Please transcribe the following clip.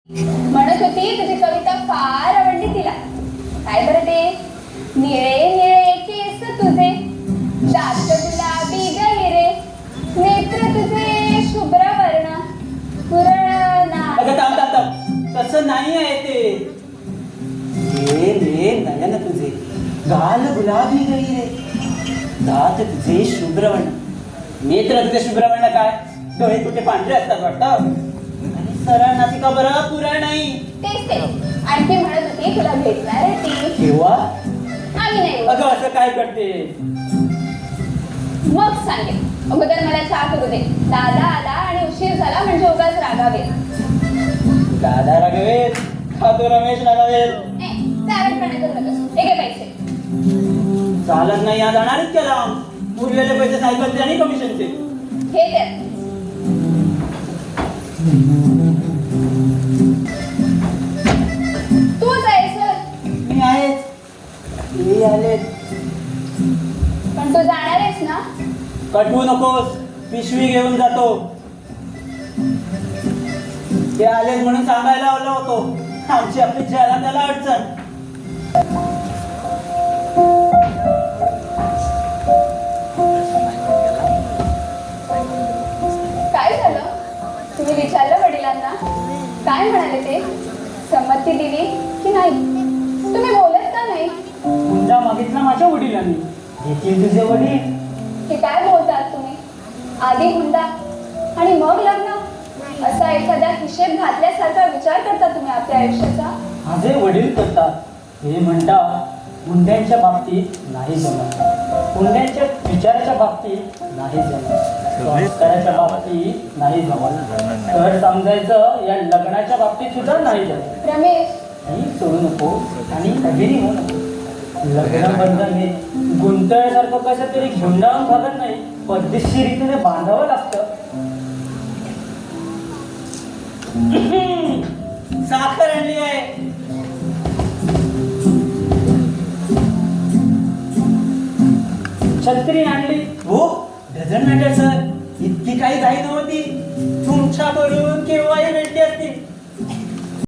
म्हणत होती तुझी कविता फार आवडली तिला. काय बरं ते? निळे निळे केस तुझे, दात गुलाबी गहिरे, नेत्र तुझे शुभ्र वर्ण, पुरण तसं नाही आहे ते. नयन तुझे गाल गुलाबी गहिरे, दात तुझे शुभ्रवर्ण, नेत्र तुझे शुभ्रवर्ण. काय डोळे कुठे पांढरे असतात वाटतं. आणि सरळ नासिका बरं पुरा नाही. तेच ते. आणखी म्हणत होती तुला भेटणार आहे ती. केव्हा? आम्ही नाही बोलत. अगं असं काय करते? मग सांगेल. अगोदर मला चहा करू दे. दादा आला आणि उशीर झाला म्हणजे उगाच रागावे. दादा रागवेल हा तो रमेश रागवेल. चावटपणा करू नकोस. हे घे पैसे. चालत नाही आज जाणारच केला. उरलेले पैसे सायकलचे आणि कमिशनचे. हे तर तूच आहे सर. मी आहेच. मी आले. पण तू जाणार आहेस ना? कटवू नकोस. पिशवी घेऊन जातो. ते आलेच म्हणून सांगायला आलो होतो. आमची अपेक्षा आला त्याला अडचण. काय झालं? तुम्ही विचारलं वडिलांना? काय म्हणाले ते? संमती दिली की नाही? तुम्ही बोलत का नाही? हुंडा मागितला माझ्या वडिलांनी. येतील तुझे वडील. हे काय बोलतात तुम्ही? आधी हुंडा आणि मग लग्न, असा एखाद्या हिशेब घातल्यासारखा विचार करता तुम्ही आपल्या आयुष्याचा? माझे वडील करतात. हे म्हणतात हुंड्यांच्या बाबतीत नाही जमत, हुंड्यांच्या विचाराच्या बाबतीत नाही जमत, संस्काराच्या बाबतीत नाही जमत, घर समजायचं या लग्नाच्या बाबतीत सुद्धा नाही जमत. रमेश, ही सोडू नको आणि अभिनय होऊ नको. लग्न बंधन हे गुंतळ्यासारखं कसं तरी गुंडाळून भागत नाही, पद्धतशीरीतीने बांधावं लागतं. साखर आणली आहे. छत्री आणली. हो, डझन मॅटर सर. इतकी काही घाई नव्हती. तुमच्याकडून केव्हाही भेटली असती.